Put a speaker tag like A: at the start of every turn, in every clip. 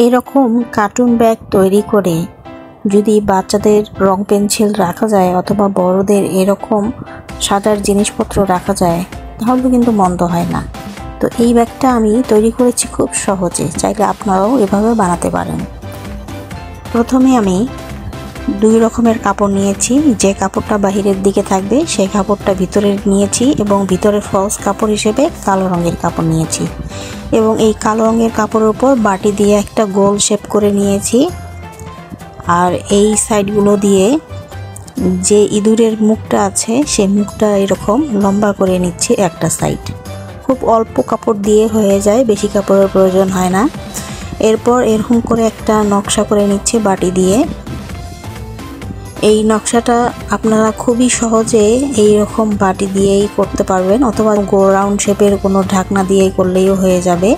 A: এরকম cartoon bag তৈরি করে যদি বাচ্চাদের রং পেন্সিল রাখা যায় অথবা বড়দের এরকম সাজার জিনিসপত্র রাখা যায় তাহলে কিন্তু মন্দ হয় না। তো এই ব্যাগটা আমি তৈরি করেছি খুব সহজে, চাইলে আপনারাও এভাবে বানাতে পারেন। প্রথমে আমি 2 রকমের কাপড় নিয়েছি। যে কাপড়টা বাহিরের দিকে থাকবে সেই কাপড়টা ভিতরে নিয়েছি এবং ভিতরে ফলস কাপড় হিসেবে কালো রঙের কাপড় নিয়েছি এবং এই কালো রঙের কাপড়ের উপর বাটি দিয়ে একটা গোল শেপ করে নিয়েছি। আর এই সাইডগুলো দিয়ে যে ইঁদুরের মুখটা আছে সেই মুখটা এরকম লম্বা করে নিচ্ছি একটা সাইড। খুব অল্প কাপড় দিয়ে হয়ে যায়, বেশি কাপড়ের প্রয়োজন হয় না। এরপর এরকম করে একটা নকশা করে নিচ্ছি বাটি দিয়ে। এই নকশাটা আপনারা খুবই সহজে এই রকম বাটি দিয়েই করতে পারবেন অথবা গোল রাউন্ড শেপের কোনো ঢাকনা দিয়েই করলেও হয়ে যাবে।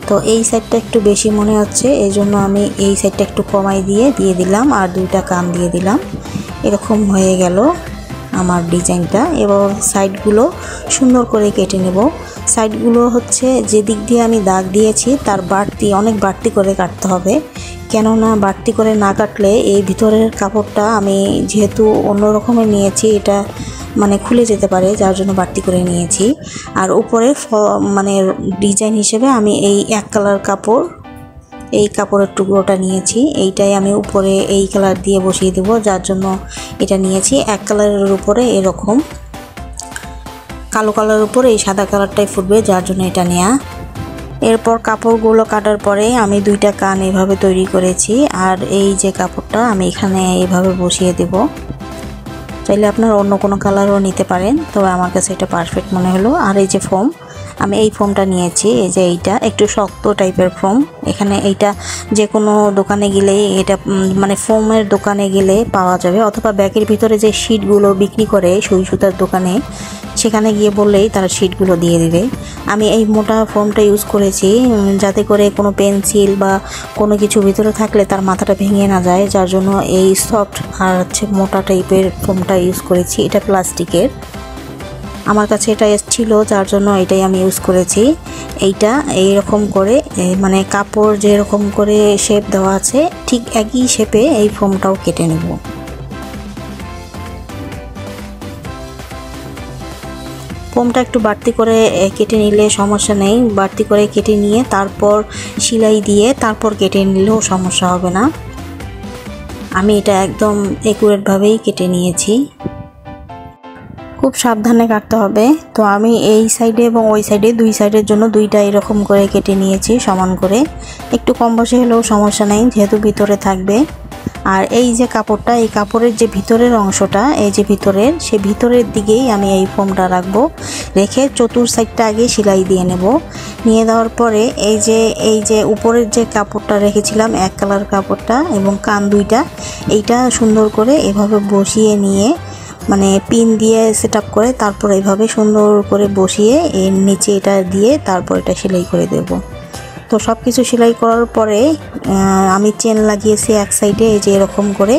A: তো এই সাইডটা একটু বেশি মনে হচ্ছে, এই জন্য আমি এই সাইডটা একটু কমাই দিয়ে দিলাম আর 2টা কান দিয়ে দিলাম। এরকম হয়ে গেল আমার ডিজাইনটা। এবার সাইডগুলো সুন্দর করে কেটে নেব। সাইডগুলো হচ্ছে যে দিক দিয়ে আমি দাগ দিয়েছি তার অনেক বাড়তি করে কাটতে হবে, কেননা বাড়তি করে না কাটলে এই ভিতরের কাপড়টা আমি যেহেতু অন্য রকমের নিয়েছি এটা মানে খুলে যেতে পারে, যার জন্য বাড়তি করে নিয়েছি। আর উপরে মানে ডিজাইন হিসেবে আমি এই এক কালার কাপড়, এই কাপড়ের টুকরোটা নিয়েছি, এইটাই আমি উপরে এই কালার দিয়ে বসিয়ে দেব, যার জন্য এটা নিয়েছি। এক কালারের উপরে এরকম কালো কালারের উপরে এই সাদা কালারটাই ফুটবে, যার জন্য এটা নেওয়া। এরপর কাপড়গুলো কাটার পরে আমি 2টা কান এভাবে তৈরি করেছি আর এই যে কাপড়টা আমি এখানে এইভাবে বসিয়ে দেব। চাইলে আপনারা অন্য কোনো কালারও নিতে পারেন, তবে আমার কাছে এটা পারফেক্ট মনে হলো। আর এই যে ফোম, আমি এই ফোমটা নিয়েছি, এই যে এইটা একটু শক্ত টাইপের ফোম। এখানে এইটা যে কোনো দোকানে গেলে এটা মানে ফোমের দোকানে গেলে পাওয়া যাবে, অথবা ব্যাগের ভিতরে যে শিটগুলো বিক্রি করে সুই সুতার দোকানে সেখানে গিয়ে বললেই তারা শিটগুলো দিয়ে দিবে। আমি এই মোটা ফোমটা ইউজ করেছি যাতে করে কোনো পেন্সিল বা কোনো কিছু ভিতরে থাকলে তার মাথাটা ভেঙে না যায়, যার জন্য এই সফট আর হচ্ছে মোটা টাইপের ফোমটা ইউজ করেছি। এটা প্লাস্টিকের, আমার কাছে এটা ছিল যার জন্য এটাই আমি ইউজ করেছি। এইটা এইরকম করে মানে কাপড় যেরকম করে শেপ দেওয়া আছে ঠিক একই শেপে এই ফোমটাও কেটে নেব। ফোমটা একটু বাড়তি করে কেটে নিলে সমস্যা নেই, বাড়তি করে কেটে নিয়ে তারপর সেলাই দিয়ে তারপর কেটে নিলেও সমস্যা হবে না। আমি এটা একদম একুরেটভাবেই কেটে নিয়েছি। খুব সাবধানে কাটতে হবে। তো আমি এই সাইডে এবং ওই সাইডে 2 সাইডের জন্য 2টা এরকম করে কেটে নিয়েছি সমান করে। একটু কম বেশি হলেও সমস্যা নেই যেহেতু ভিতরে থাকবে। আর এই যে কাপড়টা, এই কাপড়ের যে ভিতরের অংশটা, এই যে ভিতরের, সেই ভিতরের দিকেই আমি এই ফোমটা রাখবো, রেখে চতুর সাইডটা আগে সেলাই দিয়ে নেব। নিয়ে দেওয়ার পরে এই যে উপরের যে কাপড়টা রেখেছিলাম এক কালার কাপড়টা এবং কান 2টা, এইটা সুন্দর করে এভাবে বসিয়ে নিয়ে মানে পিন দিয়ে সেট আপ করে তারপর এইভাবে সুন্দর করে বসিয়ে এর নিচে এটা দিয়ে তারপর এটা সেলাই করে দেব। তো সব কিছু সেলাই করার পরে আমি চেন লাগিয়েছি এক সাইডে এই যে এরকম করে,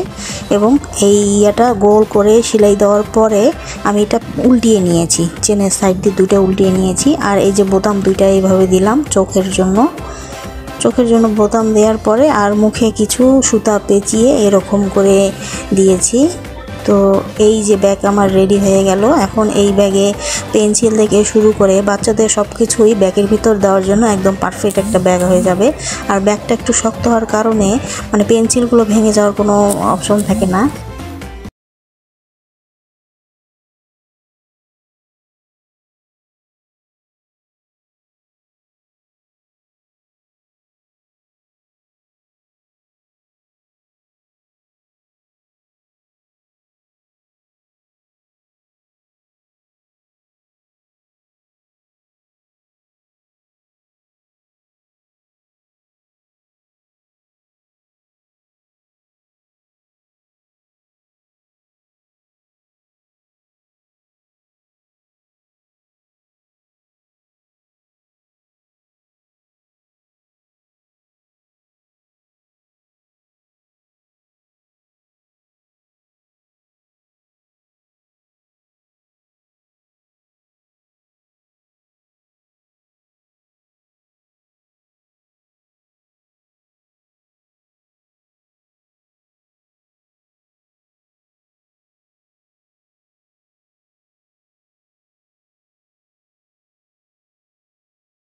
A: এবং এই ইয়াটা গোল করে সেলাই দেওয়ার পরে আমি এটা উল্টিয়ে নিয়েছি, চেনের সাইড দিয়ে 2টা উল্টিয়ে নিয়েছি। আর এই যে বোতাম 2টা এইভাবে দিলাম চোখের জন্য বোতাম দেওয়ার পরে আর মুখে কিছু সুতা পেঁচিয়ে এরকম করে দিয়েছি। তো এই যে ব্যাগ আমার রেডি হয়ে গেল। এখন এই ব্যাগে পেন্সিল থেকে শুরু করে বাচ্চাদের সব কিছুই ব্যাগের ভিতর দেওয়ার জন্য একদম পারফেক্ট একটা ব্যাগ হয়ে যাবে। আর ব্যাগটা একটু শক্ত হওয়ার কারণে মানে পেন্সিলগুলো ভেঙে যাওয়ার কোনো অপশন থাকে না।